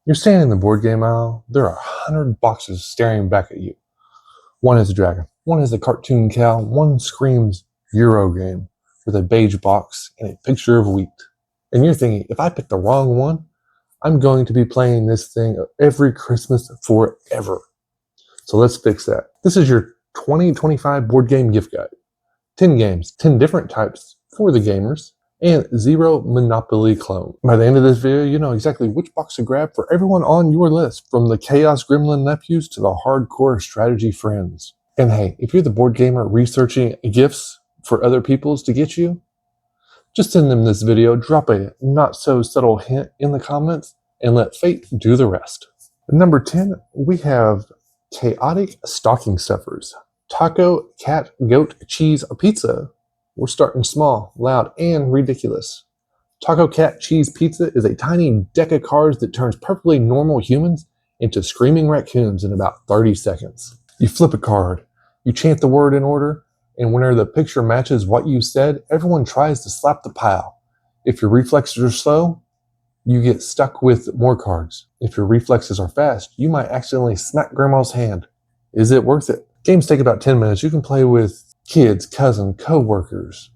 You're standing in the board game aisle. There are 100 boxes staring back at you. One has a dragon, one has a cartoon cow, one screams Eurogame with a beige box and a picture of wheat. And you're thinking, if I pick the wrong one, I'm going to be playing this thing every Christmas forever. So let's fix that. This is your 2025 board game gift guide. 10 games, 10 different types for the gamers, and 0 Monopoly clone. By the end of this video, you know exactly which box to grab for everyone on your list, from the Chaos Gremlin nephews to the hardcore strategy friends. And hey, if you're the board gamer researching gifts for other people's to get you, just send them this video, drop a not so subtle hint in the comments, and let fate do the rest. Number 10, we have Chaotic Stocking Stuffers. Taco, cat, goat, cheese, pizza. We're starting small, loud, and ridiculous. Taco Cat Cheese Pizza is a tiny deck of cards that turns perfectly normal humans into screaming raccoons in about 30 seconds. You flip a card, you chant the word in order, and whenever the picture matches what you said, everyone tries to slap the pile. If your reflexes are slow, you get stuck with more cards. If your reflexes are fast, you might accidentally smack grandma's hand. Is it worth it? Games take about 10 minutes. You can play with kids, cousins, co-workers.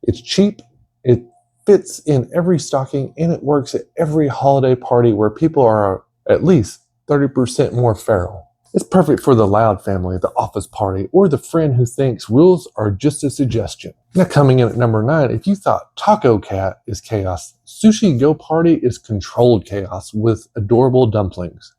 It's cheap, it fits in every stocking, and it works at every holiday party where people are at least 30% more feral. It's perfect for the loud family, the office party, or the friend who thinks rules are just a suggestion. Now, coming in at number 9, if you thought Taco Cat is chaos, Sushi Go Party is controlled chaos with adorable dumplings.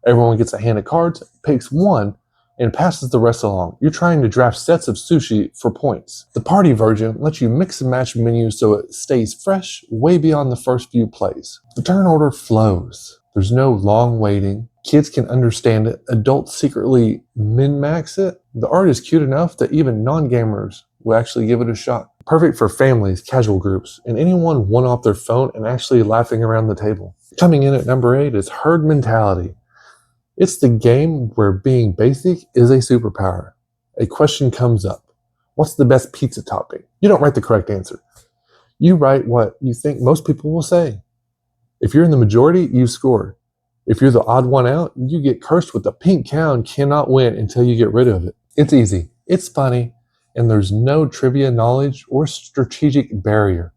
Everyone gets a hand of cards, picks one, and passes the rest along. You're trying to draft sets of sushi for points. The party version lets you mix and match menus so it stays fresh way beyond the first few plays. The turn order flows. There's no long waiting. Kids can understand it. Adults secretly min-max it. The art is cute enough that even non-gamers will actually give it a shot. Perfect for families, casual groups, and anyone one off their phone and actually laughing around the table. Coming in at number 8 is Herd Mentality. It's the game where being basic is a superpower. A question comes up. What's the best pizza topping? You don't write the correct answer. You write what you think most people will say. If you're in the majority, you score. If you're the odd one out, you get cursed with the pink cow and cannot win until you get rid of it. It's easy, it's funny, and there's no trivia knowledge or strategic barrier.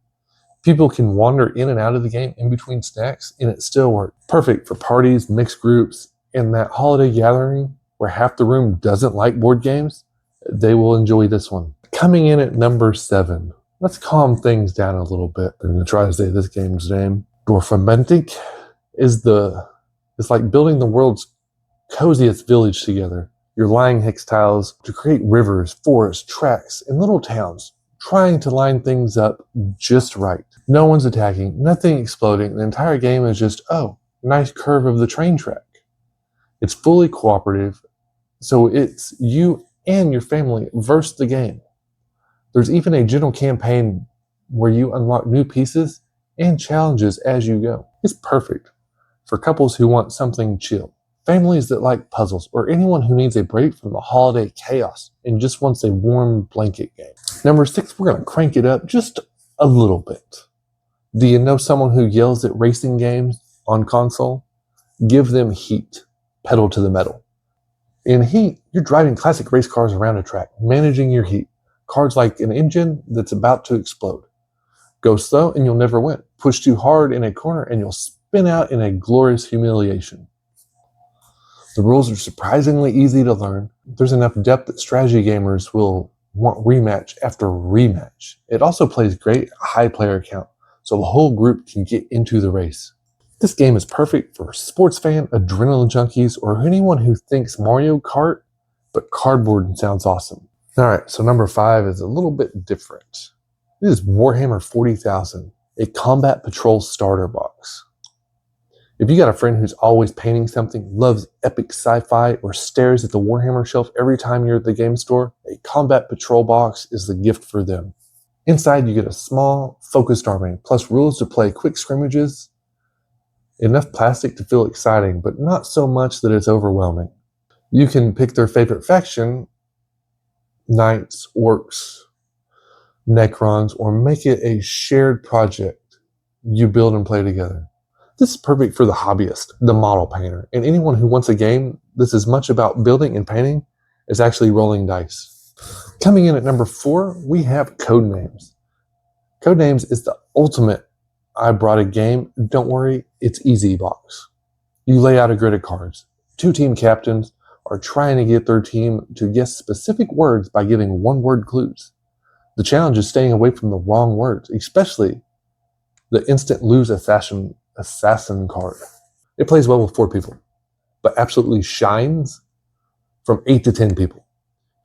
People can wander in and out of the game in between snacks, and it still works. Perfect for parties, mixed groups, and that holiday gathering where half the room doesn't like board games. They will enjoy this one. Coming in at number 7, let's calm things down a little bit. I'm going to try to say this game's name. Dorfamentic is it's like building the world's coziest village together. You're laying hex tiles to create rivers, forests, tracks, and little towns, trying to line things up just right. No one's attacking, nothing exploding. The entire game is just, oh, nice curve of the train track. It's fully cooperative, so it's you and your family versus the game. There's even a general campaign where you unlock new pieces and challenges as you go. It's perfect for couples who want something chill, families that like puzzles, or anyone who needs a break from the holiday chaos and just wants a warm blanket game. Number 6, we're going to crank it up just a little bit. Do you know someone who yells at racing games on console? Give them Heat. Pedal to the metal. In Heat, you're driving classic race cars around a track, managing your heat. Cards like an engine that's about to explode. Go slow and you'll never win. Push too hard in a corner and you'll spin out in a glorious humiliation. The rules are surprisingly easy to learn. There's enough depth that strategy gamers will want rematch after rematch. It also plays great at a high player count, so the whole group can get into the race. This game is perfect for sports fan, adrenaline junkies, or anyone who thinks Mario Kart, but cardboard sounds awesome. Alright, so number 5 is a little bit different. This is Warhammer 40,000, a combat patrol starter box. If you got a friend who's always painting something, loves epic sci-fi, or stares at the Warhammer shelf every time you're at the game store, a combat patrol box is the gift for them. Inside you get a small, focused army, plus rules to play quick scrimmages, enough plastic to feel exciting, but not so much that it's overwhelming. You can pick their favorite faction, knights, orcs, necrons, or make it a shared project you build and play together. This is perfect for the hobbyist, the model painter, and anyone who wants a game that's as much about building and painting as actually rolling dice. Coming in at number 4, we have Codenames. Codenames is the ultimate I brought a game, don't worry, it's easy box. You lay out a grid of cards. 2 team captains are trying to get their team to guess specific words by giving one-word clues. The challenge is staying away from the wrong words, especially the instant lose assassin card. It plays well with 4 people, but absolutely shines from 8 to 10 people.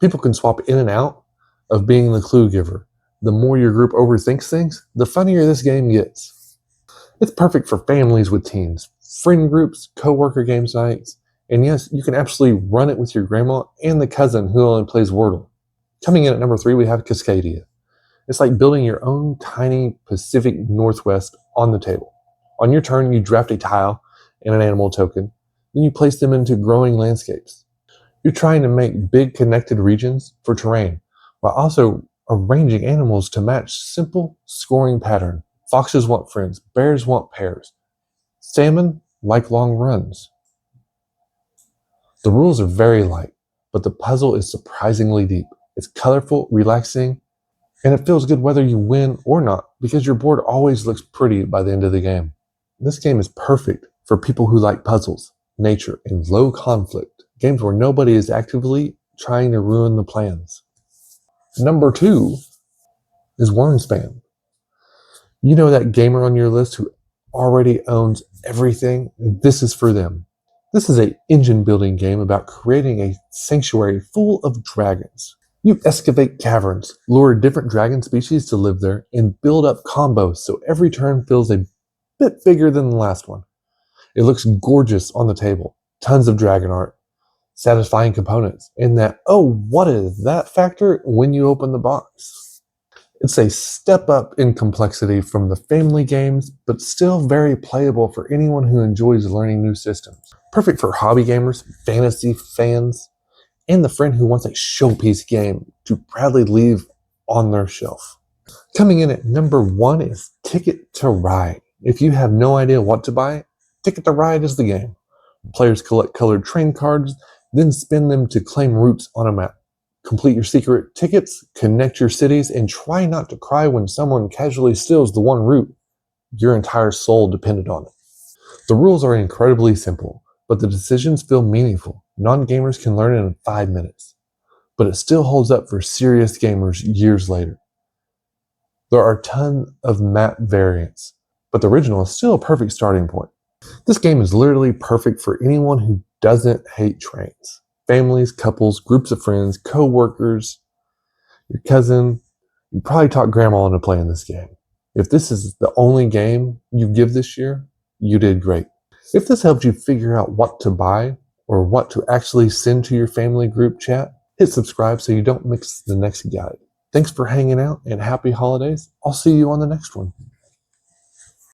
People can swap in and out of being the clue giver. The more your group overthinks things, the funnier this game gets. It's perfect for families with teens, friend groups, co-worker game nights, and yes, you can absolutely run it with your grandma and the cousin who only plays Wordle. Coming in at number 3, we have Cascadia. It's like building your own tiny Pacific Northwest on the table. On your turn, you draft a tile and an animal token, then you place them into growing landscapes. You're trying to make big connected regions for terrain, while also arranging animals to match simple scoring pattern. Foxes want friends, bears want pairs. Salmon like long runs. The rules are very light, but the puzzle is surprisingly deep. It's colorful, relaxing, and it feels good whether you win or not, because your board always looks pretty by the end of the game. This game is perfect for people who like puzzles, nature, and low conflict, games where nobody is actively trying to ruin the plans. Number 2 is Wormspan. You know that gamer on your list who already owns everything? This is for them. This is an engine building game about creating a sanctuary full of dragons. You excavate caverns, lure different dragon species to live there, and build up combos so every turn feels a bit bigger than the last one. It looks gorgeous on the table. Tons of dragon art, satisfying components, and that, oh, what is that factor when you open the box. It's a step up in complexity from the family games, but still very playable for anyone who enjoys learning new systems. Perfect for hobby gamers, fantasy fans, and the friend who wants a showpiece game to proudly leave on their shelf. Coming in at number 1 is Ticket to Ride. If you have no idea what to buy, Ticket to Ride is the game. Players collect colored train cards, then spin them to claim routes on a map. Complete your secret tickets, connect your cities, and try not to cry when someone casually steals the one route your entire soul depended on it. The rules are incredibly simple, but the decisions feel meaningful. Non-gamers can learn it in 5 minutes, but it still holds up for serious gamers years later. There are a ton of map variants, but the original is still a perfect starting point. This game is literally perfect for anyone who doesn't hate trains. Families, couples, groups of friends, co-workers, your cousin. You probably taught grandma into playing this game. If this is the only game you give this year, you did great. If this helped you figure out what to buy or what to actually send to your family group chat, hit subscribe so you don't miss the next guide. Thanks for hanging out and happy holidays. I'll see you on the next one.